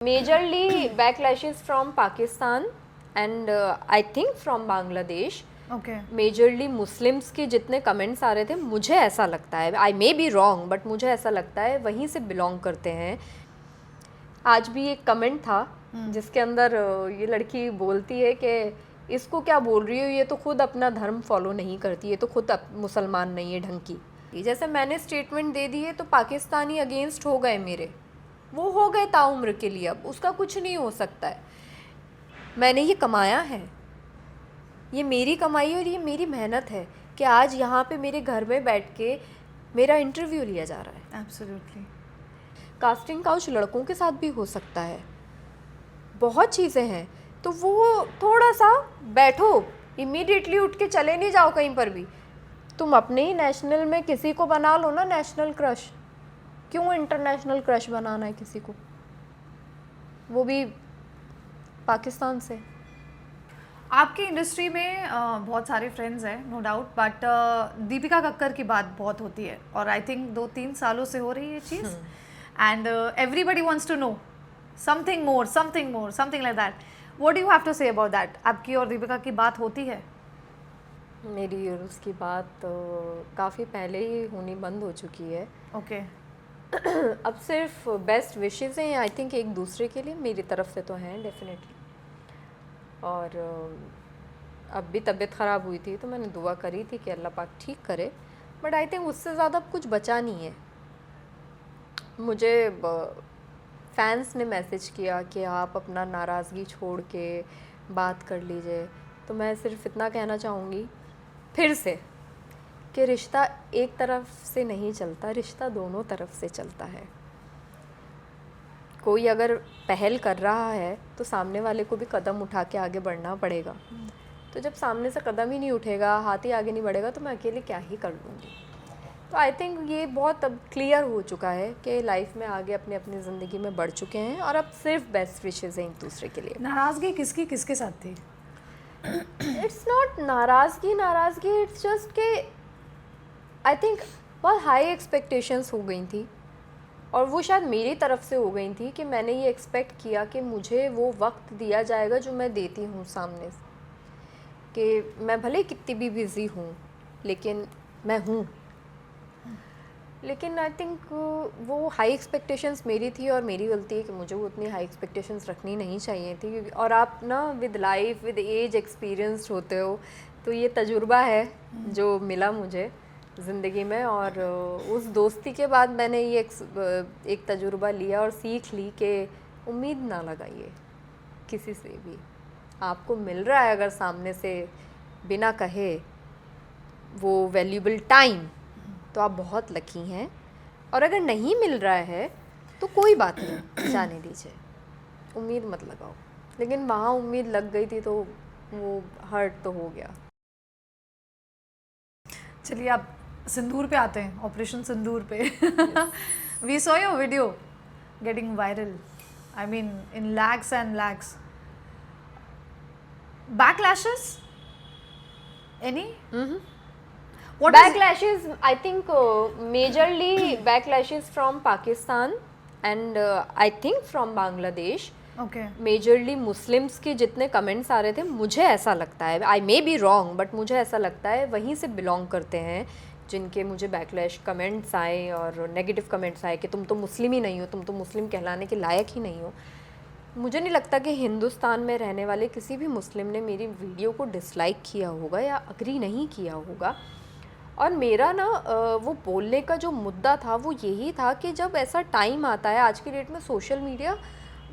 Majorly backlashes from Pakistan and I think from Bangladesh. Okay majorly Muslims के जितने comments आ रहे थे, मुझे ऐसा लगता है, आई मे बी रॉन्ग बट मुझे ऐसा लगता है वहीं से बिलोंग करते हैं। आज भी एक कमेंट था जिसके अंदर ये लड़की बोलती है कि इसको क्या बोल रही हो, ये तो खुद अपना धर्म फॉलो नहीं करती, ये तो खुद मुसलमान नहीं है ढंग की। जैसे मैंने स्टेटमेंट दे दी है तो पाकिस्तानी अगेंस्ट हो गए मेरे, वो हो गए ताउम्र के लिए, अब उसका कुछ नहीं हो सकता है। मैंने ये कमाया है, ये मेरी कमाई और ये मेरी मेहनत है कि आज यहाँ पे मेरे घर में बैठ के मेरा इंटरव्यू लिया जा रहा है। एब्सोल्युटली। कास्टिंग काउच लड़कों के साथ भी हो सकता है, बहुत चीज़ें हैं। तो वो थोड़ा सा बैठो, इमीडिएटली उठ के चले नहीं जाओ कहीं पर भी। तुम अपने ही नेशनल में किसी को बना लो ना नेशनल क्रश, क्यों इंटरनेशनल क्रश बनाना है किसी को, वो भी पाकिस्तान से। आपकी इंडस्ट्री में बहुत सारे फ्रेंड्स हैं no doubt, but Deepika Kakkar की बात बहुत होती है और आई थिंक 2-3 सालों से हो रही है ये चीज़, and everybody wants to know something more something like that. What do you have to say about that? आपकी और दीपिका की बात होती है? मेरी और उसकी बात काफ़ी पहले ही होनी बंद हो चुकी है। ओके अब सिर्फ बेस्ट विशेस हैं आई थिंक एक दूसरे के लिए, मेरी तरफ से तो हैं डेफिनेटली। और अब भी तबीयत ख़राब हुई थी तो मैंने दुआ करी थी कि अल्लाह पाक ठीक करे, बट आई थिंक उससे ज़्यादा अब कुछ बचा नहीं है। मुझे फैंस ने मैसेज किया कि आप अपना नाराज़गी छोड़ के बात कर लीजिए, तो मैं सिर्फ इतना कहना चाहूँगी फिर से कि रिश्ता एक तरफ से नहीं चलता, रिश्ता दोनों तरफ से चलता है। कोई अगर पहल कर रहा है तो सामने वाले को भी कदम उठा के आगे बढ़ना पड़ेगा। तो जब सामने से कदम ही नहीं उठेगा, हाथ ही आगे नहीं बढ़ेगा, तो मैं अकेले क्या ही कर लूँगी। तो आई थिंक ये बहुत अब क्लियर हो चुका है कि लाइफ में आगे अपनी अपनी ज़िंदगी में बढ़ चुके हैं और अब सिर्फ बेस्ट विशेज़ हैं एक दूसरे के लिए। नाराज़गी किसके साथ थी? इट्स नॉट नाराज़गी, इट्स जस्ट के आई थिंक बहुत हाई एक्सपेक्टेशंस हो गई थी और वो शायद मेरी तरफ से हो गई थी कि मैंने ये एक्सपेक्ट किया कि मुझे वो वक्त दिया जाएगा जो मैं देती हूँ सामने से, कि मैं भले कितनी भी बिज़ी हूँ लेकिन मैं हूँ। लेकिन आई थिंक वो हाई एक्सपेक्टेशंस मेरी थी और मेरी गलती है कि मुझे वो उतनी हाई एक्सपेक्टेशंस रखनी नहीं चाहिए थी, क्योंकि और आप ना with life with age experienced होते हो, तो ये तजुर्बा है जो मिला मुझे ज़िंदगी में। और उस दोस्ती के बाद मैंने ये एक तजुर्बा लिया और सीख ली कि उम्मीद ना लगाइए किसी से भी। आपको मिल रहा है अगर सामने से बिना कहे वो वैल्यूबल टाइम, तो आप बहुत लकी हैं, और अगर नहीं मिल रहा है तो कोई बात नहीं, जाने दीजिए, उम्मीद मत लगाओ। लेकिन वहाँ उम्मीद लग गई थी तो वो हर्ट तो हो गया। चलिए आप सिंदूर पे आते हैं, ऑपरेशन सिंदूर पे। We saw your video getting viral, I mean in lakhs and lakhs. Backlashes any? What is- Backlashes, I think majorly backlashes from Pakistan and I think from Bangladesh. Okay majorly Muslims के जितने कमेंट्स आ रहे थे, मुझे ऐसा लगता है, आई may be wrong but मुझे ऐसा लगता है वहीं से बिलोंग करते हैं जिनके मुझे बैकलैश कमेंट्स आए और नेगेटिव कमेंट्स आए कि तुम तो मुस्लिम ही नहीं हो, तुम तो मुस्लिम कहलाने के लायक ही नहीं हो। मुझे नहीं लगता कि हिंदुस्तान में रहने वाले किसी भी मुस्लिम ने मेरी वीडियो को डिसलाइक किया होगा या अग्री नहीं किया होगा। और मेरा ना वो बोलने का जो मुद्दा था वो यही था कि जब ऐसा टाइम आता है, आज की डेट में सोशल मीडिया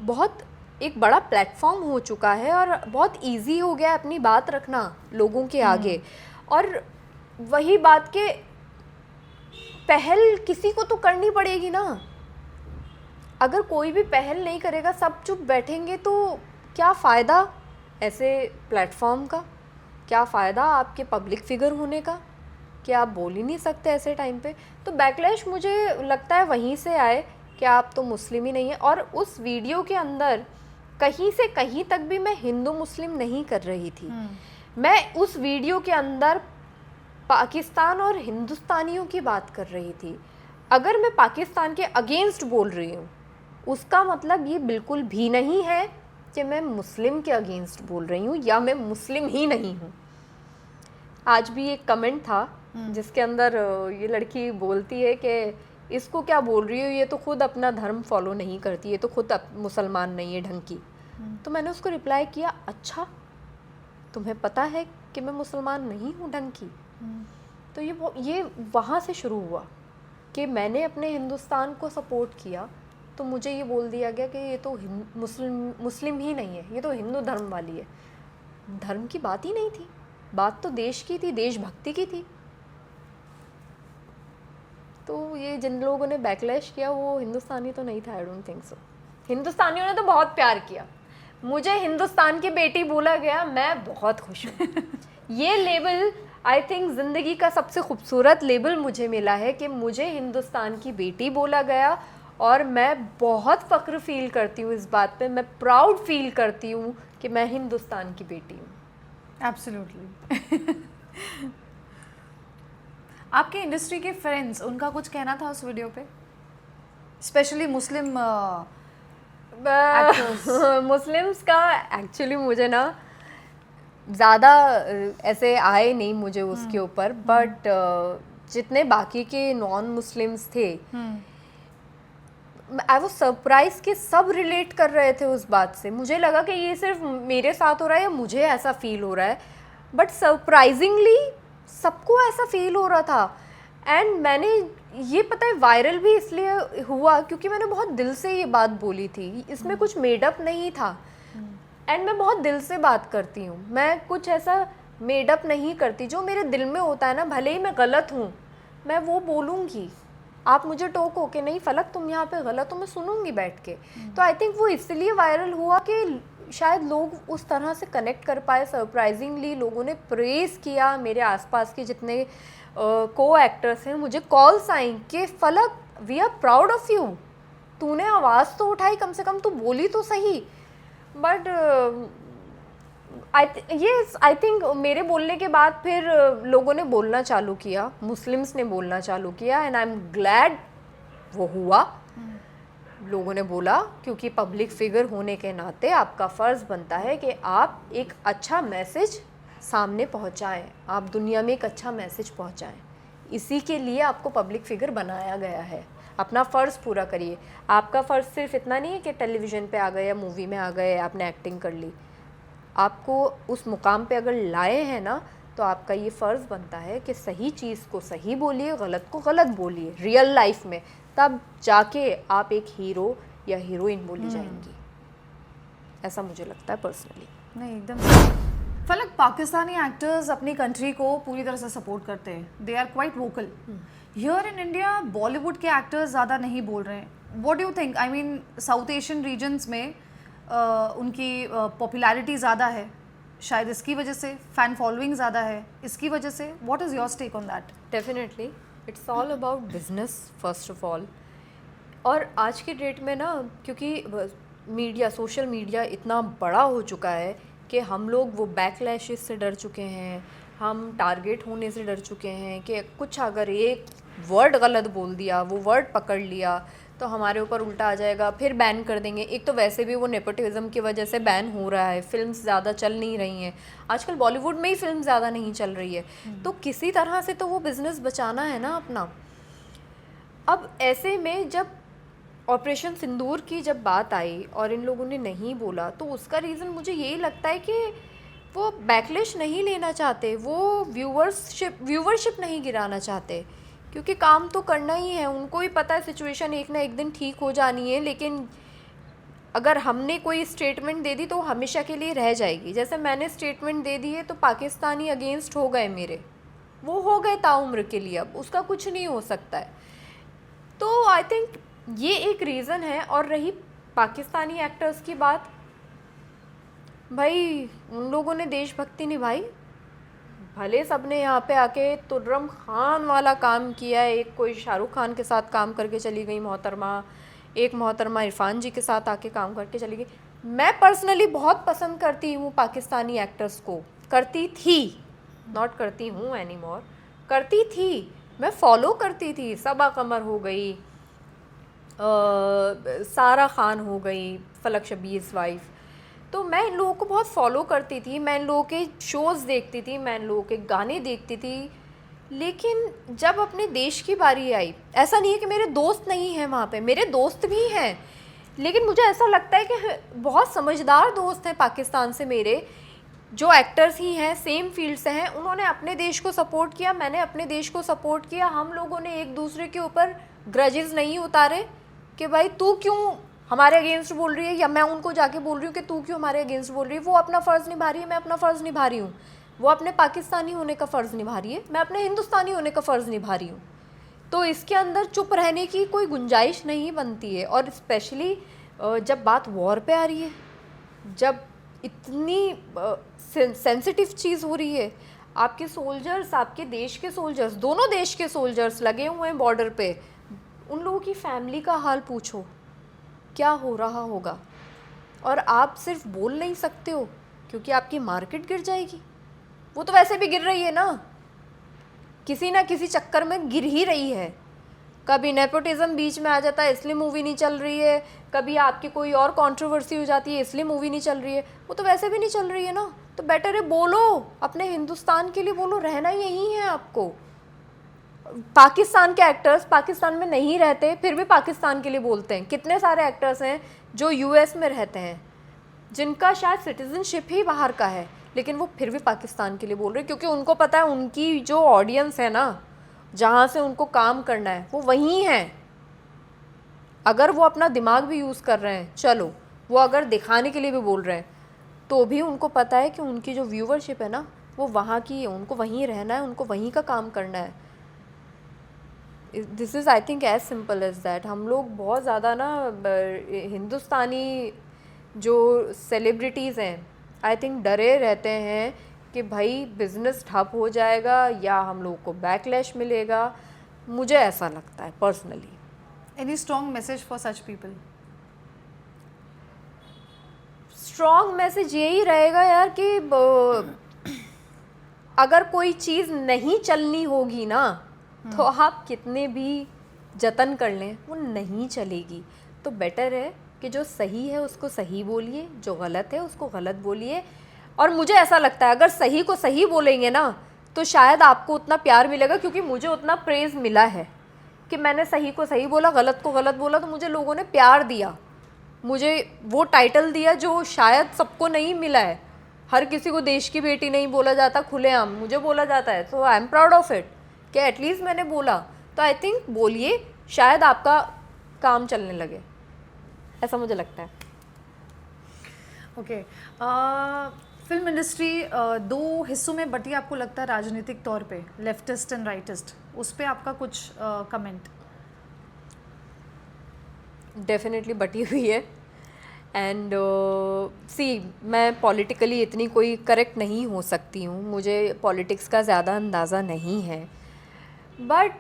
बहुत एक बड़ा प्लेटफॉर्म हो चुका है और बहुत इजी हो गया है अपनी बात रखना लोगों के आगे, और वही बात के पहल किसी को तो करनी पड़ेगी ना। अगर कोई भी पहल नहीं करेगा, सब चुप बैठेंगे, तो क्या फ़ायदा ऐसे प्लेटफॉर्म का, क्या फ़ायदा आपके पब्लिक फिगर होने का कि आप बोल ही नहीं सकते ऐसे टाइम पे। तो बैकलैश मुझे लगता है वहीं से आए कि आप तो मुस्लिम ही नहीं है। और उस वीडियो के अंदर कहीं से कहीं तक भी मैं हिंदू मुस्लिम नहीं कर रही थी, मैं उस वीडियो के अंदर पाकिस्तान और हिंदुस्तानियों की बात कर रही थी। अगर मैं पाकिस्तान के अगेंस्ट बोल रही हूँ उसका मतलब ये बिल्कुल भी नहीं है कि मैं मुस्लिम के अगेंस्ट बोल रही हूँ या मैं मुस्लिम ही नहीं हूँ। आज भी एक कमेंट था जिसके अंदर ये लड़की बोलती है कि इसको क्या बोल रही हो, ये तो खुद अपना धर्म फॉलो नहीं करती, ये तो खुद मुसलमान नहीं है ढंग की। तो मैंने उसको रिप्लाई किया, अच्छा तुम्हें पता है कि मैं मुसलमान नहीं हूँ ढंग की? तो ये वहाँ से शुरू हुआ कि मैंने अपने हिंदुस्तान को सपोर्ट किया, तो मुझे ये बोल दिया गया कि ये तो मुस्लिम ही नहीं है, ये तो हिंदू धर्म वाली है। धर्म की बात ही नहीं थी, बात तो देश की थी, देशभक्ति की थी। तो ये जिन लोगों ने बैकलैश किया वो हिंदुस्तानी तो नहीं था, आई डोंट थिंक सो। हिंदुस्तानियों ने तो बहुत प्यार किया, मुझे हिंदुस्तान की बेटी बोला गया, मैं बहुत खुश हूँ। ये लेबल आई थिंक ज़िंदगी का सबसे खूबसूरत लेबल मुझे मिला है कि मुझे हिंदुस्तान की बेटी बोला गया, और मैं बहुत फ़ख्र फील करती हूँ इस बात पे, मैं प्राउड फील करती हूँ कि मैं हिंदुस्तान की बेटी हूँ। एब्सोल्युटली। आपके इंडस्ट्री के फ्रेंड्स, उनका कुछ कहना था उस वीडियो पे, स्पेशली मुस्लिम मुस्लिम्स का एक्चुअली मुझे ना ज़्यादा ऐसे आए नहीं मुझे उसके ऊपर, बट जितने बाकी के नॉन मुस्लिम्स थे आई वो सरप्राइज कि सब रिलेट कर रहे थे उस बात से। मुझे लगा कि ये सिर्फ मेरे साथ हो रहा है या मुझे ऐसा फील हो रहा है, बट सरप्राइजिंगली सबको ऐसा फील हो रहा था। एंड मैंने ये पता है वायरल भी इसलिए हुआ क्योंकि मैंने बहुत दिल से ये बात बोली थी, इसमें कुछ मेडअप नहीं था। एंड मैं बहुत दिल से बात करती हूँ, मैं कुछ ऐसा मेडअप नहीं करती, जो मेरे दिल में होता है ना, भले ही मैं गलत हूँ मैं वो बोलूँगी। आप मुझे टोको कि नहीं फलक तुम यहाँ पे गलत हो, मैं सुनूंगी बैठ के। तो आई थिंक वो इसलिए वायरल हुआ कि शायद लोग उस तरह से कनेक्ट कर पाए। सरप्राइजिंगली लोगों ने प्रेज़ किया, मेरे आसपास के जितने को एक्टर्स हैं मुझे कॉल्स आई कि Falak we are proud of you, तूने आवाज़ तो उठाई, कम से कम तू बोली तो सही। बट आई थिंक मेरे बोलने के बाद फिर लोगों ने बोलना चालू किया, मुस्लिम्स ने बोलना चालू किया, एंड आई एम ग्लैड वो हुआ। लोगों ने बोला क्योंकि पब्लिक फिगर होने के नाते आपका फ़र्ज़ बनता है कि आप एक अच्छा मैसेज सामने पहुंचाएं, आप दुनिया में एक अच्छा मैसेज पहुंचाएं। इसी के लिए आपको पब्लिक फिगर बनाया गया है, अपना फ़र्ज़ पूरा करिए। आपका फ़र्ज़ सिर्फ इतना नहीं है कि टेलीविज़न पे आ गए या मूवी में आ गए, आपने एक्टिंग कर ली। आपको उस मुकाम पे अगर लाए हैं ना, तो आपका ये फ़र्ज़ बनता है कि सही चीज़ को सही बोलिए, गलत को गलत बोलिए रियल लाइफ में, तब जाके आप एक हीरो या हीरोइन बोली जाएंगी। ऐसा मुझे लगता है पर्सनली। नहीं, एकदम फलक, पाकिस्तानी एक्टर्स अपनी कंट्री को पूरी तरह से सपोर्ट करते हैं, they are quite vocal. Here in India Bollywood के एक्टर्स ज़्यादा नहीं बोल रहे हैं। What do you think? I mean South Asian regions में उनकी पॉपुलैरिटी ज़्यादा है, शायद इसकी वजह से फ़ैन फॉलोइंग ज़्यादा है, इसकी वजह से। What is your take on that? Definitely it's all about business first of all. और आज की डेट में ना, क्योंकि मीडिया, सोशल मीडिया इतना बड़ा हो चुका है कि हम लोग वो बैकलैशेस से डर चुके हैं, हम टारगेट होने से डर चुके हैं कि कुछ अगर एक वर्ड गलत बोल दिया, वो वर्ड पकड़ लिया तो हमारे ऊपर उल्टा आ जाएगा, फिर बैन कर देंगे। एक तो वैसे भी वो नेपोटिज्म की वजह से बैन हो रहा है, फिल्म्स ज़्यादा चल नहीं रही हैं आजकल, बॉलीवुड में ही फिल्म ज़्यादा नहीं चल रही है। तो किसी तरह से तो वो बिज़नेस बचाना है ना अपना। अब ऐसे में जब ऑपरेशन सिंदूर की जब बात आई और इन लोगों ने नहीं बोला, तो उसका रीज़न मुझे यही लगता है कि वो बैकलैश नहीं लेना चाहते, वो व्यूवरशिप नहीं गिराना चाहते, क्योंकि काम तो करना ही है। उनको ही पता है सिचुएशन एक ना एक दिन ठीक हो जानी है, लेकिन अगर हमने कोई स्टेटमेंट दे दी तो हमेशा के लिए रह जाएगी। जैसे मैंने स्टेटमेंट दे दी है तो पाकिस्तानी अगेंस्ट हो गए मेरे, वो हो गए ताउम्र के लिए, अब उसका कुछ नहीं हो सकता है। तो आई थिंक ये एक रीज़न है। और रही पाकिस्तानी एक्टर्स की बात, भाई उन लोगों ने देशभक्ति निभाई, भले सब ने यहाँ पे आके तुर्रम खान वाला काम किया है। एक कोई शाहरुख खान के साथ काम करके चली गई मोहतरमा, एक मोहतरमा इरफान जी के साथ आके काम करके चली गई। मैं पर्सनली बहुत पसंद करती हूँ पाकिस्तानी एक्टर्स को, करती थी, नॉट करती हूँ एनी मोर, करती थी, मैं फॉलो करती थी। सबा कमर हो गई, सारा खान हो गई, फलक शबीर वाइफ, तो मैं इन लोगों को बहुत फॉलो करती थी, मैं इन लोगों के शोज़ देखती थी, मैं इन लोगों के गाने देखती थी। लेकिन जब अपने देश की बारी आई, ऐसा नहीं है कि मेरे दोस्त नहीं हैं वहाँ पे, मेरे दोस्त भी हैं, लेकिन मुझे ऐसा लगता है कि बहुत समझदार दोस्त हैं पाकिस्तान से मेरे, जो एक्टर्स ही हैं, सेम फील्ड से हैं, उन्होंने अपने देश को सपोर्ट किया, मैंने अपने देश को सपोर्ट किया। हम लोगों ने एक दूसरे के ऊपर ग्रजेस नहीं उतारे कि भाई तू क्यों हमारे अगेंस्ट बोल रही है, या मैं उनको जाके बोल रही हूँ कि तू क्यों हमारे अगेंस्ट बोल रही है। वो अपना फ़र्ज़ निभा रही है, मैं अपना फ़र्ज़ निभा रही हूँ। वो अपने पाकिस्तानी होने का फ़र्ज़ निभा रही है, मैं अपने हिंदुस्तानी होने का फ़र्ज़ निभा रही हूँ। तो इसके अंदर चुप रहने की कोई गुंजाइश नहीं बनती है। और स्पेशली जब बात वॉर पे आ रही है, जब इतनी सेंसिटिव चीज़ हो रही है, आपके सोल्जर्स, आपके देश के सोल्जर्स, दोनों देश के सोल्जर्स लगे हुए हैं बॉर्डर पे, उन लोगों की फैमिली का हाल पूछो, क्या हो रहा होगा। और आप सिर्फ बोल नहीं सकते हो क्योंकि आपकी मार्केट गिर जाएगी, वो तो वैसे भी गिर रही है ना, किसी ना किसी चक्कर में गिर ही रही है। कभी नेपोटिज्म बीच में आ जाता है इसलिए मूवी नहीं चल रही है, कभी आपकी कोई और कंट्रोवर्सी हो जाती है इसलिए मूवी नहीं चल रही है, वो तो वैसे भी नहीं चल रही है ना। तो बेटर है बोलो, अपने हिंदुस्तान के लिए बोलो, रहना यही है आपको। पाकिस्तान के एक्टर्स पाकिस्तान में नहीं रहते फिर भी पाकिस्तान के लिए बोलते हैं। कितने सारे एक्टर्स हैं जो यूएस में रहते हैं, जिनका शायद सिटीजनशिप ही बाहर का है, लेकिन वो फिर भी पाकिस्तान के लिए बोल रहे हैं, क्योंकि उनको पता है उनकी जो ऑडियंस है ना, जहाँ से उनको काम करना है, वो वहीं है। अगर वो अपना दिमाग भी यूज़ कर रहे हैं, चलो वो अगर दिखाने के लिए भी बोल रहे हैं, तो भी उनको पता है कि उनकी जो व्यूवरशिप है ना, वो वहाँ की है, उनको वहीं रहना है, उनको वहीं का काम करना है। This is I think as simple as that. हम लोग बहुत ज़्यादा ना हिंदुस्तानी जो सेलिब्रिटीज़ हैं, आई थिंक डरे रहते हैं कि भाई बिज़नेस ठप हो जाएगा या हम लोग को बैकलैश मिलेगा। मुझे ऐसा लगता है personally. Any strong message for such people? Strong message यही रहेगा यार कि अगर कोई चीज़ नहीं चलनी होगी ना, तो आप कितने भी जतन कर लें वो नहीं चलेगी। तो बेटर है कि जो सही है उसको सही बोलिए, जो गलत है उसको गलत बोलिए। और मुझे ऐसा लगता है अगर सही को सही बोलेंगे ना, तो शायद आपको उतना प्यार मिलेगा, क्योंकि मुझे उतना प्रेज़ मिला है कि मैंने सही को सही बोला, गलत को गलत बोला, तो मुझे लोगों ने प्यार दिया, मुझे वो टाइटल दिया जो शायद सबको नहीं मिला है। हर किसी को देश की बेटी नहीं बोला जाता खुलेआम, मुझे बोला जाता है। तो I am proud of it कि एटलीस्ट मैंने बोला। तो आई थिंक बोलिए, शायद आपका काम चलने लगे, ऐसा मुझे लगता है। ओके, फिल्म इंडस्ट्री दो हिस्सों में बटी आपको लगता है राजनीतिक तौर पे, लेफ्टिस्ट एंड राइटिस्ट, उस पर आपका कुछ कमेंट? डेफिनेटली बटी हुई है। एंड सी, मैं पॉलिटिकली इतनी कोई करेक्ट नहीं हो सकती हूँ, मुझे पॉलिटिक्स का ज़्यादा अंदाज़ा नहीं है, बट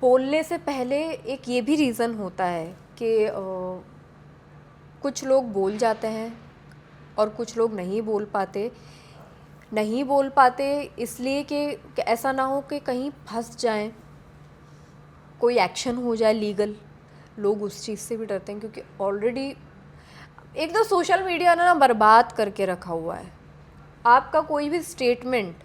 बोलने से पहले एक ये भी रीज़न होता है कि कुछ लोग बोल जाते हैं और कुछ लोग नहीं बोल पाते। नहीं बोल पाते इसलिए कि ऐसा ना हो कि कहीं फंस जाएं, कोई एक्शन हो जाए लीगल। लोग उस चीज़ से भी डरते हैं, क्योंकि ऑलरेडी एक तो सोशल मीडिया ने ना बर्बाद करके रखा हुआ है। आपका कोई भी स्टेटमेंट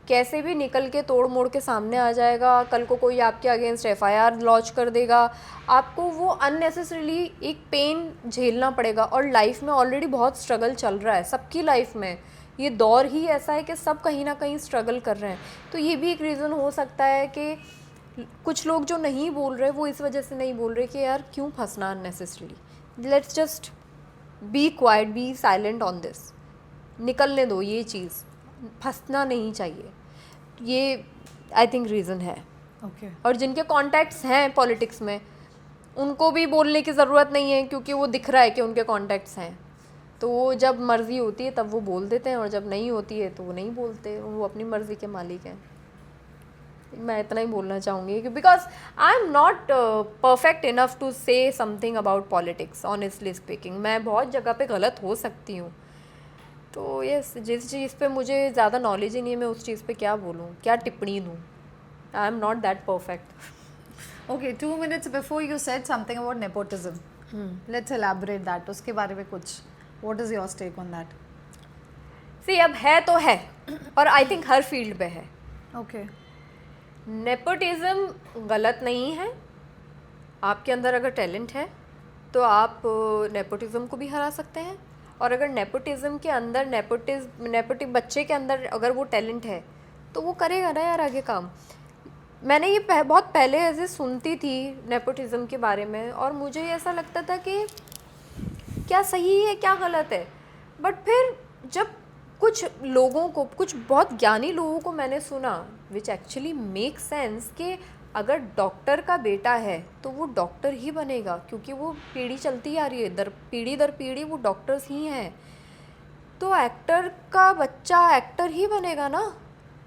कैसे भी निकल के तोड़ मोड़ के सामने आ जाएगा। कल को कोई आपके अगेंस्ट एफआईआर लॉन्च कर देगा, आपको वो अननेसेसरीली एक पेन झेलना पड़ेगा। और लाइफ में ऑलरेडी बहुत स्ट्रगल चल रहा है सबकी लाइफ में, ये दौर ही ऐसा है कि सब कहीं ना कहीं स्ट्रगल कर रहे हैं। तो ये भी एक रीज़न हो सकता है कि कुछ लोग जो नहीं बोल रहे वो इस वजह से नहीं बोल रहे कि यार क्यों फंसना unnecessarily, let's just be quiet, be silent on this, निकलने दो ये चीज़, फंसना नहीं चाहिए। ये आई थिंक रीज़न है। ओके। और जिनके कॉन्टैक्ट्स हैं पॉलिटिक्स में, उनको भी बोलने की ज़रूरत नहीं है, क्योंकि वो दिख रहा है कि उनके कॉन्टैक्ट्स हैं। तो वो जब मर्ज़ी होती है तब वो बोल देते हैं, और जब नहीं होती है तो वो नहीं बोलते, वो अपनी मर्ज़ी के मालिक हैं। मैं इतना ही बोलना चाहूँगी कि because I am not perfect enough to say something about politics, honestly speaking. मैं बहुत जगह पे गलत हो सकती हूँ। तो यस, जिस चीज़ पे मुझे ज़्यादा नॉलेज ही नहीं है, मैं उस चीज़ पे क्या बोलूँ, क्या टिप्पणी दूँ। आई am not that perfect. Okay, 2 minutes before you said something about nepotism. Let's elaborate that. उसके बारे में कुछ. What is your take on that? सी अब है तो है, और आई थिंक हर फील्ड पे है. Okay. नेपोटिज्म गलत नहीं है. आपके अंदर अगर टैलेंट है तो आप नेपोटिज्म को भी हरा सकते हैं, और अगर नेपोटिज्म के अंदर नेपोटिव बच्चे के अंदर अगर वो टैलेंट है तो वो करेगा ना यार आगे काम. मैंने ये बहुत पहले ऐसे सुनती थी नेपोटिज्म के बारे में, और मुझे ऐसा लगता था कि क्या सही है क्या गलत है. बट फिर जब कुछ लोगों को, कुछ बहुत ज्ञानी लोगों को मैंने सुना, विच एक्चुअली मेक सेंस, कि अगर डॉक्टर का बेटा है तो वो डॉक्टर ही बनेगा, क्योंकि वो पीढ़ी चलती आ रही है, दर पीढ़ी वो डॉक्टर्स ही हैं. तो एक्टर का बच्चा एक्टर ही बनेगा ना,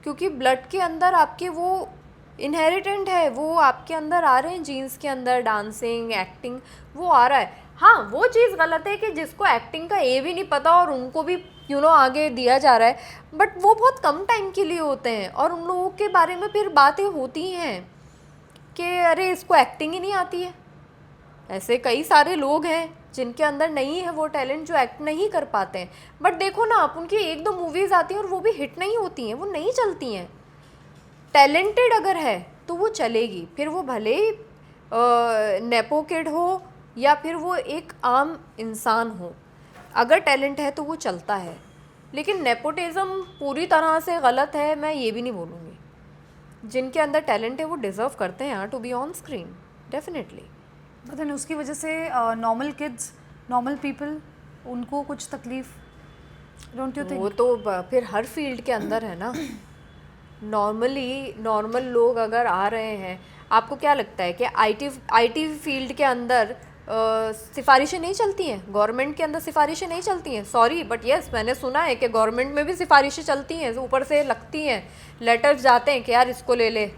क्योंकि ब्लड के अंदर आपके वो इनहेरिटेंट है, वो आपके अंदर आ रहे हैं, जीन्स के अंदर डांसिंग एक्टिंग वो आ रहा है. हाँ, वो चीज़ गलत है कि जिसको एक्टिंग का ए भी नहीं पता और उनको भी आगे दिया जा रहा है, बट वो बहुत कम टाइम के लिए होते हैं, और उन लोगों के बारे में फिर बातें होती हैं कि अरे इसको एक्टिंग ही नहीं आती है. ऐसे कई सारे लोग हैं जिनके अंदर नहीं है वो टैलेंट, जो एक्ट नहीं कर पाते हैं. बट देखो ना आप, उनकी 1-2 मूवीज़ आती हैं और वो भी हिट नहीं होती हैं, वो नहीं चलती हैं. टैलेंटेड अगर है तो वो चलेगी, फिर वो भले ही नेपो किड हो या फिर वो एक आम इंसान हो, अगर टैलेंट है तो वो चलता है. लेकिन नेपोटिज्म पूरी तरह से गलत है मैं ये भी नहीं बोलूँगी. जिनके अंदर टैलेंट है वो डिज़र्व करते हैं to be on screen, definitely. लेकिन उसकी वजह से नॉर्मल किड्स, नॉर्मल पीपल, उनको कुछ तकलीफ, डोंट यू थिंक? वो तो फिर हर फील्ड के अंदर है ना. नॉर्मल लोग अगर आ रहे हैं, आपको क्या लगता है कि आईटी फील्ड के अंदर सिफारिशें नहीं चलती हैं? गवर्नमेंट के अंदर सिफारिशें नहीं चलती हैं? सॉरी बट यस, मैंने सुना है कि गवर्नमेंट में भी सिफारिशें चलती हैं, ऊपर से लगती हैं, लेटर्स जाते हैं कि यार इसको ले ले,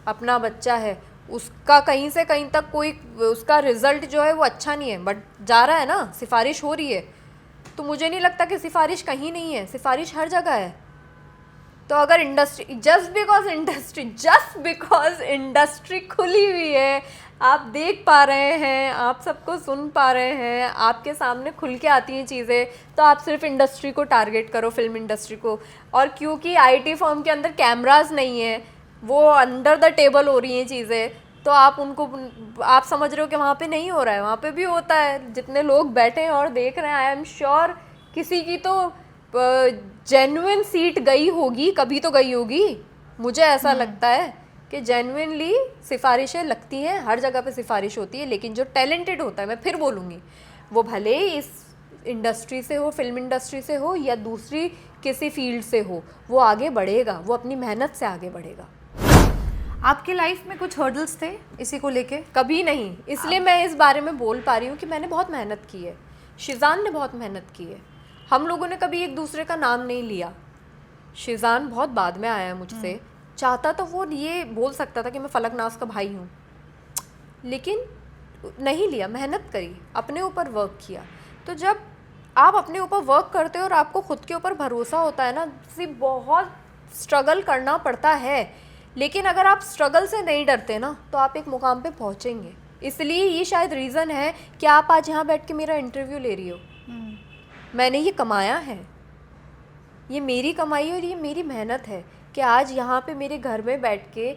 अपना बच्चा है. उसका कहीं से कहीं तक कोई उसका रिजल्ट जो है वो अच्छा नहीं है, बट जा रहा है ना, सिफारिश हो रही है. तो मुझे नहीं लगता कि सिफारिश कहीं नहीं है, सिफारिश हर जगह है. तो अगर जस्ट बिकॉज इंडस्ट्री खुली हुई है, आप देख पा रहे हैं, आप सबको सुन पा रहे हैं, आपके सामने खुल के आती हैं चीज़ें, तो आप सिर्फ इंडस्ट्री को टारगेट करो, फिल्म इंडस्ट्री को. और क्योंकि आईटी फर्म के अंदर कैमरास नहीं है, वो अंडर द टेबल हो रही हैं चीज़ें, तो आप समझ रहे हो कि वहाँ पे नहीं हो रहा है. वहाँ पे भी होता है. जितने लोग बैठे हैं और देख रहे हैं, आई एम श्योर किसी की तो जेन्युइन सीट गई होगी, कभी तो गई होगी. मुझे ऐसा लगता है कि जेन्युइनली सिफारिशें लगती हैं, हर जगह पे सिफारिश होती है. लेकिन जो टैलेंटेड होता है, मैं फिर बोलूँगी, वो भले ही इस इंडस्ट्री से हो, फिल्म इंडस्ट्री से हो या दूसरी किसी फील्ड से हो, वो आगे बढ़ेगा, वो अपनी मेहनत से आगे बढ़ेगा. आपकी लाइफ में कुछ हर्डल्स थे इसी को लेके? कभी नहीं. इसलिए मैं इस बारे में बोल पा रही हूँ कि मैंने बहुत मेहनत की है, शिजान ने बहुत मेहनत की है. हम लोगों ने कभी एक दूसरे का नाम नहीं लिया. शिजान बहुत बाद में आया मुझसे. चाहता तो वो ये बोल सकता था कि मैं फलकनाज का भाई हूँ, लेकिन नहीं लिया. मेहनत करी, अपने ऊपर वर्क किया. तो जब आप अपने ऊपर वर्क करते हो और आपको खुद के ऊपर भरोसा होता है ना, बहुत स्ट्रगल करना पड़ता है. लेकिन अगर आप स्ट्रगल से नहीं डरते ना, तो आप एक मुकाम पे पहुँचेंगे. इसलिए ये शायद रीज़न है कि आप आज यहाँ बैठ के मेरा इंटरव्यू ले रही हो. मैंने ये कमाया है, ये मेरी कमाई और ये मेरी मेहनत है कि आज यहाँ पे मेरे घर में बैठ के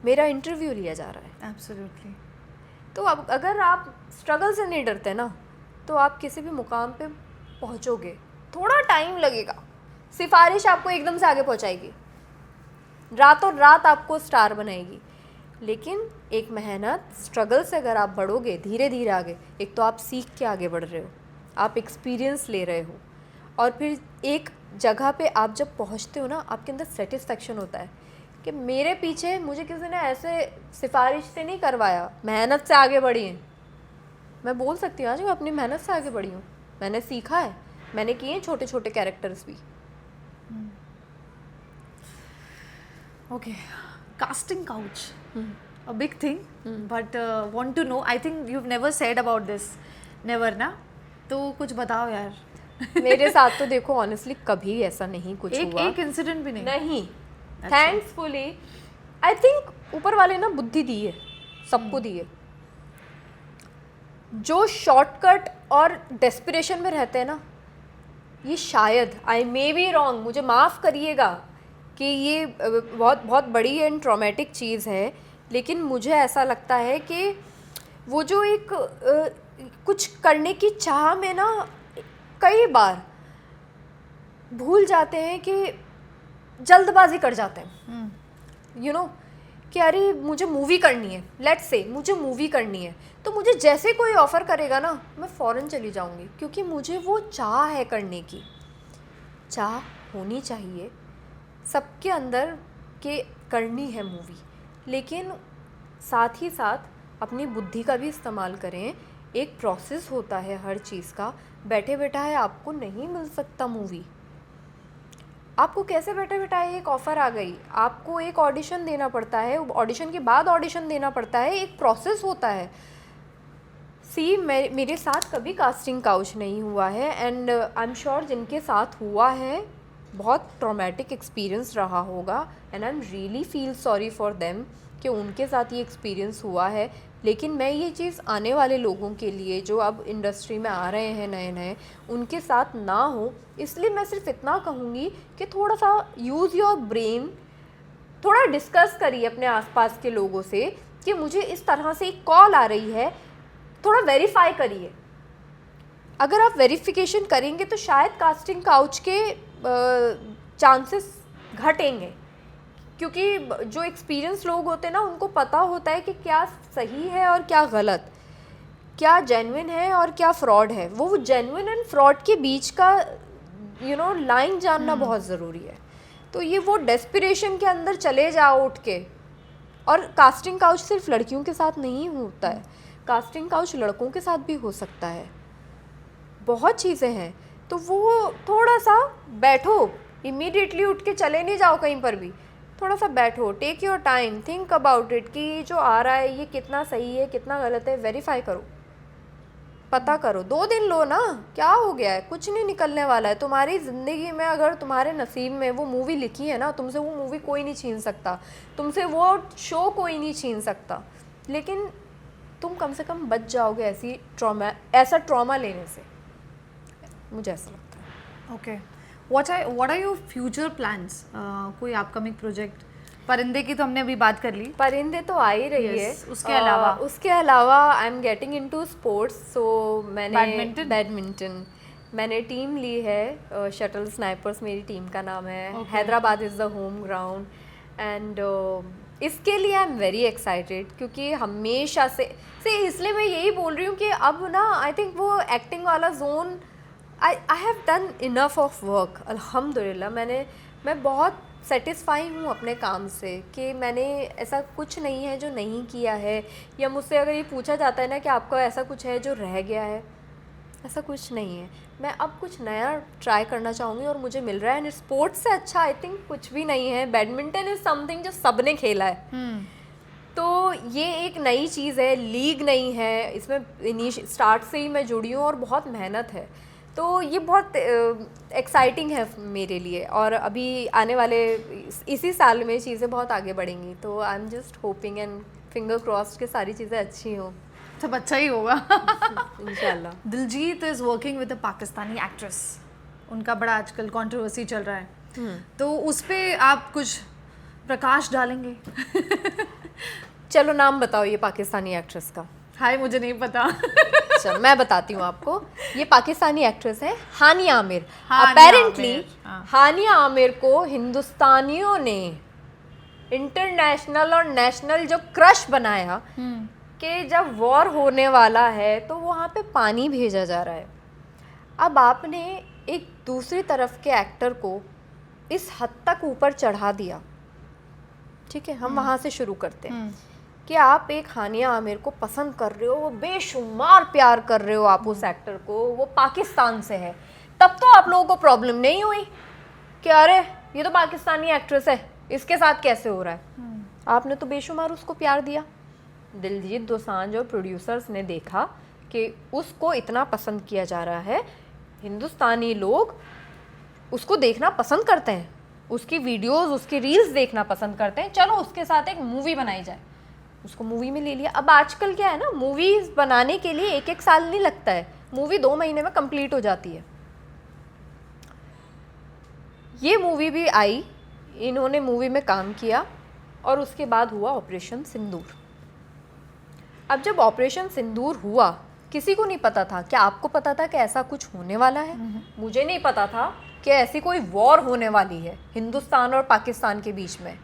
मेरा इंटरव्यू लिया जा रहा है. एब्सोल्युटली. तो अब अगर आप स्ट्रगल से नहीं डरते ना, तो आप किसी भी मुकाम पे पहुँचोगे. थोड़ा टाइम लगेगा. सिफारिश आपको एकदम से आगे पहुँचाएगी, रातों रात आपको स्टार बनाएगी. लेकिन एक मेहनत, स्ट्रगल से अगर आप बढ़ोगे धीरे धीरे आगे, एक तो आप सीख के आगे बढ़ रहे हो, आप एक्सपीरियंस ले रहे हो, और फिर एक जगह पे आप जब पहुंचते हो ना, आपके अंदर सेटिस्फेक्शन होता है कि मेरे पीछे मुझे किसी ने ऐसे सिफारिश से नहीं करवाया, मेहनत से आगे बढ़ी है. मैं बोल सकती हूँ आज मैं अपनी मेहनत से आगे बढ़ी हूँ. मैंने सीखा है, मैंने किए छोटे छोटे कैरेक्टर्स भी. Okay, casting couch, a big thing, but want to know, I think you have never said about this. Never ना? तो कुछ बताओ यार. मेरे साथ तो देखो ऑनेस्टली कभी ऐसा नहीं कुछ हुआ. एक इंसिडेंट भी नहीं? नहीं, थैंक्सफुली. आई थिंक ऊपर वाले ना बुद्धि दी है सबको दिए। जो शॉर्टकट और डेस्परेशन में रहते हैं ना, ये शायद, आई मे बी रॉन्ग, मुझे माफ़ करिएगा कि ये बहुत बहुत बड़ी एंड ट्रॉमेटिक चीज़ है, लेकिन मुझे ऐसा लगता है कि वो जो एक कुछ करने की चाह में ना कई बार भूल जाते हैं कि जल्दबाजी कर जाते हैं, यू नो, कि अरे मुझे मूवी करनी है, लेट्स से मुझे मूवी करनी है, तो मुझे जैसे कोई ऑफ़र करेगा ना मैं फ़ौरन चली जाऊंगी, क्योंकि मुझे वो चाह है करने की। चाह होनी चाहिए सबके अंदर कि करनी है मूवी, लेकिन साथ ही साथ अपनी बुद्धि का भी इस्तेमाल करें। एक प्रोसेस होता है हर चीज़ का, बैठे बैठाए आपको नहीं मिल सकता मूवी। आपको कैसे बैठे बैठाए एक ऑफ़र आ गई, आपको एक ऑडिशन देना पड़ता है, ऑडिशन के बाद ऑडिशन देना पड़ता है, एक प्रोसेस होता है। मेरे साथ कभी कास्टिंग काउच नहीं हुआ है, एंड आई एम श्योर जिनके साथ हुआ है बहुत ट्रॉमेटिक एक्सपीरियंस रहा होगा, and I am really feel sorry for them कि उनके साथ ये एक्सपीरियंस हुआ है। लेकिन मैं ये चीज़ आने वाले लोगों के लिए जो अब इंडस्ट्री में आ रहे हैं नए नए, उनके साथ ना हो, इसलिए मैं सिर्फ इतना कहूँगी कि थोड़ा सा यूज़ योर ब्रेन, थोड़ा डिस्कस करिए अपने आसपास के लोगों से कि मुझे इस तरह से एक कॉल आ रही है, थोड़ा वेरीफाई करिए। अगर आप वेरिफिकेशन करेंगे तो शायद कास्टिंग काउच के चांसेस घटेंगे, क्योंकि जो एक्सपीरियंस लोग होते हैं ना उनको पता होता है कि क्या सही है और क्या गलत, क्या जेन्युइन है और क्या फ्रॉड है। वो जेन्युइन एंड फ्रॉड के बीच का लाइन जानना बहुत ज़रूरी है। तो ये वो डेस्पिरेशन के अंदर चले जाओ उठ के। और कास्टिंग काउच सिर्फ लड़कियों के साथ नहीं होता है, कास्टिंग काउच लड़कों के साथ भी हो सकता है, बहुत चीज़ें हैं। तो वो थोड़ा सा बैठो, इमीडिएटली उठ के चले नहीं जाओ कहीं पर भी, थोड़ा सा बैठो, take your time, think about it कि जो आ रहा है ये कितना सही है कितना गलत है, वेरीफाई करो, पता करो। 2 दिन लो ना, क्या हो गया है, कुछ नहीं निकलने वाला है तुम्हारी ज़िंदगी में। अगर तुम्हारे नसीब में वो मूवी लिखी है ना, तुमसे वो मूवी कोई नहीं छीन सकता, तुमसे वो शो कोई नहीं छीन सकता, लेकिन तुम कम से कम बच जाओगे ऐसा ट्रॉमा लेने से, मुझे ऐसा लगता है। Okay, what are your future plans? कोई अपकमिंग प्रोजेक्ट? परिंदे की तो हमने अभी बात कर ली, परिंदे तो आ ही रही है। उसके अलावा I am getting into sports, so मैंने बैडमिंटन मैंने टीम ली है, शटल स्नाइपर्स मेरी टीम का नाम है। Hyderabad is the home ground, and इसके लिए आई एम वेरी एक्साइटेड, क्योंकि हमेशा से इसलिए मैं यही बोल रही हूँ कि अब ना आई थिंक वो एक्टिंग वाला zone, I have done enough of work अल्हम्दुलिल्लाह। मैं बहुत सेटिस्फाई हूँ अपने काम से कि मैंने ऐसा कुछ नहीं है जो नहीं किया है, या मुझसे अगर ये पूछा जाता है ना कि आपका ऐसा कुछ है जो रह गया है, ऐसा कुछ नहीं है। मैं अब कुछ नया ट्राई करना चाहूँगी और मुझे मिल रहा है, एंड स्पोर्ट्स से अच्छा आई थिंक कुछ भी नहीं है। बैडमिंटन इज़ समथिंग जो सबने खेला है, तो ये एक नई चीज़ है, लीग नहीं है, इसमें स्टार्ट से ही मैं जुड़ी हूँ और बहुत मेहनत है। तो ये बहुत एक्साइटिंग है मेरे लिए, और अभी आने वाले इसी साल में चीज़ें बहुत आगे बढ़ेंगी। तो I am just hoping and finger crossed कि सारी चीज़ें अच्छी हों, सब अच्छा ही होगा इंशाल्लाह। Diljit is working with a Pakistani actress, उनका बड़ा आजकल कंट्रोवर्सी चल रहा है, तो उस पर आप कुछ प्रकाश डालेंगे? चलो नाम बताओ ये पाकिस्तानी एक्ट्रेस का। हाय, मुझे नहीं पता। चलो मैं बताती हूँ आपको। ये पाकिस्तानी एक्ट्रेस है हानिया आमिर। अपेरेंटली हानिया आमिर को हिंदुस्तानियों ने इंटरनेशनल और नेशनल जो क्रश बनाया कि जब वॉर होने वाला है तो वहाँ पे पानी भेजा जा रहा है। अब आपने एक दूसरी तरफ के एक्टर को इस हद तक ऊपर चढ़ा दिया, ठीक है, हम वहाँ से शुरू करते हैं कि आप एक हानिया आमिर को पसंद कर रहे हो, वो बेशुमार प्यार कर रहे हो आप उस एक्टर को, वो पाकिस्तान से है, तब तो आप लोगों को प्रॉब्लम नहीं हुई कि अरे ये तो पाकिस्तानी एक्ट्रेस है, इसके साथ कैसे हो रहा है। आपने तो बेशुमार उसको प्यार दिया। दिलजीत दोसांझ और प्रोड्यूसर्स ने देखा कि उसको इतना पसंद किया जा रहा है, हिंदुस्तानी लोग उसको देखना पसंद करते हैं, उसकी वीडियोस उसकी रील्स देखना पसंद करते हैं, चलो उसके साथ एक मूवी बनाई जाए। उसको मूवी में ले लिया। अब आजकल क्या है ना, मूवीज बनाने के लिए 1-1 साल नहीं लगता है, मूवी 2 महीने में कंप्लीट हो जाती है। ये मूवी भी आई, इन्होंने मूवी में काम किया और उसके बाद हुआ ऑपरेशन सिंदूर। अब जब ऑपरेशन सिंदूर हुआ, किसी को नहीं पता था। क्या आपको पता था कि ऐसा कुछ होने वाला है? मुझे नहीं पता था कि ऐसी कोई वॉर होने वाली है हिंदुस्तान और पाकिस्तान के बीच में,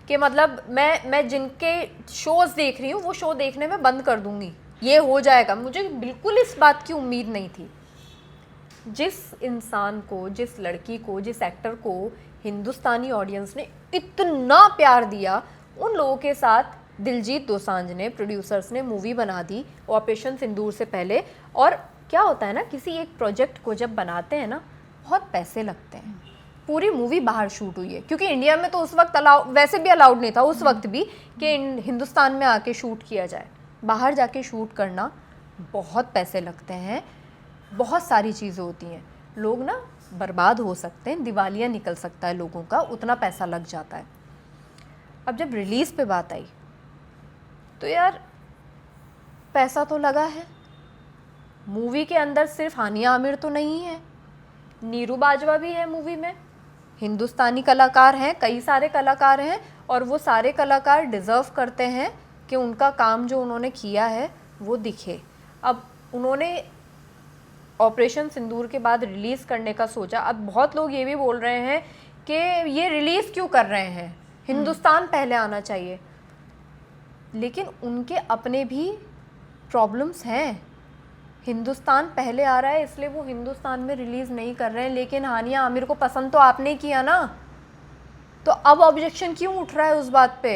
कि मतलब मैं जिनके शोज़ देख रही हूँ वो शो देखने में बंद कर दूँगी, ये हो जाएगा। मुझे बिल्कुल इस बात की उम्मीद नहीं थी। जिस इंसान को, जिस लड़की को, जिस एक्टर को हिंदुस्तानी ऑडियंस ने इतना प्यार दिया, उन लोगों के साथ दिलजीत दोसांझ ने, प्रोड्यूसर्स ने मूवी बना दी ऑपरेशन सिंदूर से पहले। और क्या होता है ना, किसी एक प्रोजेक्ट को जब बनाते हैं ना, बहुत पैसे लगते हैं। पूरी मूवी बाहर शूट हुई है, क्योंकि इंडिया में तो उस वक्त वैसे भी अलाउड नहीं था उस वक्त भी कि हिंदुस्तान में आके शूट किया जाए। बाहर जाके शूट करना बहुत पैसे लगते हैं, बहुत सारी चीज़ें होती हैं, लोग ना बर्बाद हो सकते हैं, दिवालिया निकल सकता है लोगों का, उतना पैसा लग जाता है। अब जब रिलीज़ पे बात आई तो यार पैसा तो लगा है। मूवी के अंदर सिर्फ हानिया आमिर तो नहीं है, नीरू बाजवा भी है मूवी में, हिंदुस्तानी कलाकार हैं, कई सारे कलाकार हैं, और वो सारे कलाकार डिज़र्व करते हैं कि उनका काम जो उन्होंने किया है वो दिखे। अब उन्होंने ऑपरेशन सिंदूर के बाद रिलीज़ करने का सोचा। अब बहुत लोग ये भी बोल रहे हैं कि ये रिलीज़ क्यों कर रहे हैं, हिंदुस्तान पहले आना चाहिए, लेकिन उनके अपने भी प्रॉब्लम्स हैं। हिंदुस्तान पहले आ रहा है इसलिए वो हिंदुस्तान में रिलीज़ नहीं कर रहे हैं, लेकिन हानिया आमिर को पसंद तो आपने किया ना, तो अब ऑब्जेक्शन क्यों उठ रहा है उस बात पे?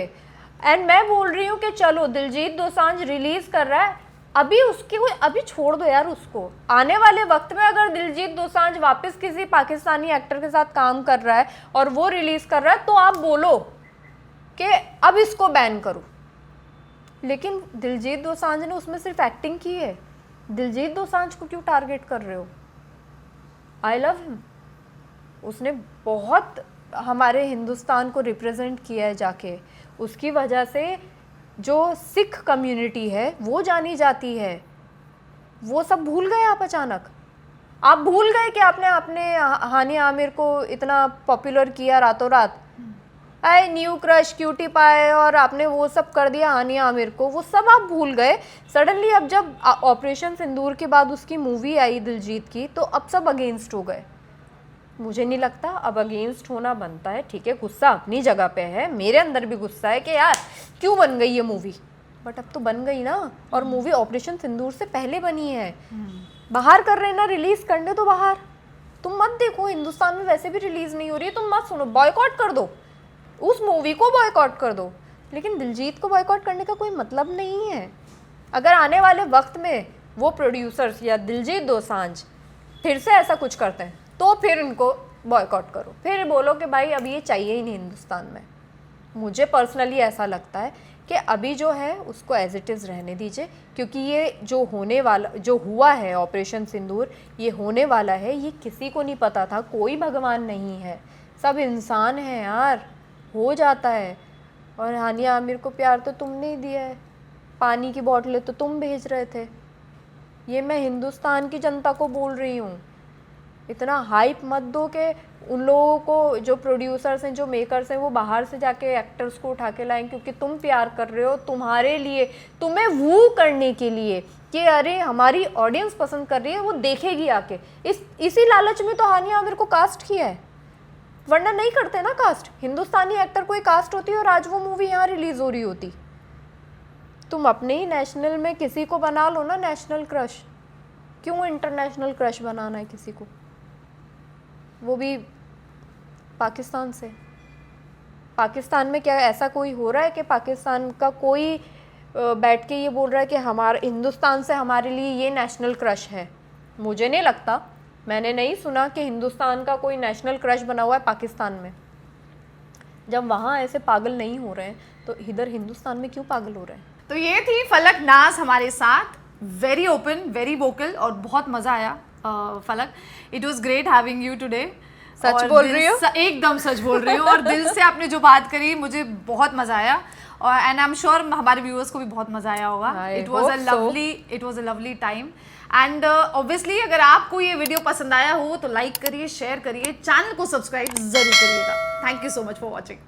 एंड मैं बोल रही हूँ कि चलो दिलजीत दोसांझ रिलीज़ कर रहा है, अभी उसकी कोई, अभी छोड़ दो यार उसको। आने वाले वक्त में अगर दिलजीत दोसांझ वापस किसी पाकिस्तानी एक्टर के साथ काम कर रहा है और वो रिलीज़ कर रहा है, तो आप बोलो कि अब इसको बैन करो। लेकिन दिलजीत दोसांझ ने उसमें सिर्फ एक्टिंग की है, दिलजीत दोसांझ को क्यों टारगेट कर रहे हो? आई लव हिम, उसने बहुत हमारे हिंदुस्तान को रिप्रेजेंट किया है जाके, उसकी वजह से जो सिख कम्युनिटी है वो जानी जाती है। वो सब भूल गए आप अचानक? आप भूल गए कि आपने हानिया आमिर को इतना पॉपुलर किया रातों रात, आई न्यू क्रश क्यूटी पाए, और आपने वो सब कर दिया हानिया आमिर को, वो सब आप भूल गए सडनली। अब जब ऑपरेशन सिंदूर के बाद उसकी मूवी आई दिलजीत की, तो अब सब अगेंस्ट हो गए। मुझे नहीं लगता अब अगेंस्ट होना बनता है। ठीक है, गुस्सा अपनी जगह पे है, मेरे अंदर भी गुस्सा है कि यार क्यों बन गई ये मूवी, बट अब तो बन गई ना, और मूवी ऑपरेशन सिंदूर से पहले बनी है। बाहर कर रहे ना, रिलीज़ करने तो बाहर, तुम मत देखो, हिंदुस्तान में वैसे भी रिलीज़ नहीं हो रही है, तुम मत सुनो, बॉयकॉट कर दो, उस मूवी को बॉयकॉट कर दो। लेकिन दिलजीत को बॉयकॉट करने का कोई मतलब नहीं है। अगर आने वाले वक्त में वो प्रोड्यूसर्स या दिलजीत दोसांझ फिर से ऐसा कुछ करते हैं, तो फिर इनको बॉयकॉट करो, फिर बोलो कि भाई अब ये चाहिए ही नहीं हिंदुस्तान में। मुझे पर्सनली ऐसा लगता है कि अभी जो है उसको एज इट इज़ रहने दीजिए, क्योंकि ये जो होने वाला, जो हुआ है ऑपरेशन सिंदूर, ये होने वाला है, ये किसी को नहीं पता था। कोई भगवान नहीं है, सब इंसान हैं यार, हो जाता है। और हानिया आमिर को प्यार तो तुमने ही दिया है, पानी की बोतलें तो तुम भेज रहे थे। ये मैं हिंदुस्तान की जनता को बोल रही हूँ, इतना हाइप मत दो कि उन लोगों को, जो प्रोड्यूसर्स हैं, जो मेकर्स हैं, वो बाहर से जाके एक्टर्स को उठा के लाएं क्योंकि तुम प्यार कर रहे हो, तुम्हारे लिए, तुम्हें वू करने के लिए कि अरे हमारी ऑडियंस पसंद कर रही है, वो देखेगी आके। इसी लालच में तो हानिया आमिर को कास्ट किया है, वरना नहीं करते ना कास्ट। हिंदुस्तानी एक्टर कोई कास्ट होती और आज वो मूवी यहाँ रिलीज़ हो रही होती। तुम अपने ही नेशनल में किसी को बना लो ना नेशनल क्रश, क्यों इंटरनेशनल क्रश बनाना है किसी को, वो भी पाकिस्तान से? पाकिस्तान में क्या ऐसा कोई हो रहा है कि पाकिस्तान का कोई बैठ के ये बोल रहा है कि हमारे हिंदुस्तान से हमारे लिए ये नेशनल क्रश है? मुझे नहीं लगता, मैंने नहीं सुना कि हिंदुस्तान का कोई नेशनल क्रश बना हुआ है पाकिस्तान में। जब वहाँ ऐसे पागल नहीं हो रहे हैं तो इधर हिंदुस्तान में क्यों पागल हो रहे हैं? तो ये थी फलक नाज हमारे साथ, वेरी ओपन, वेरी वोकल, और बहुत मज़ा आया Falak. It was great having you today. सच बोल रही हो? एकदम सच बोल रही हूँ, और दिल से आपने जो बात करी, मुझे बहुत मज़ा आया। और एंड आई एम श्योर हमारे व्यूअर्स को भी बहुत मजा आया होगा. I it was a lovely time. And obviously अगर आपको ये वीडियो पसंद आया हो तो लाइक करिए, शेयर करिए, चैनल को सब्सक्राइब जरूर करिएगा. Thank you so much for watching.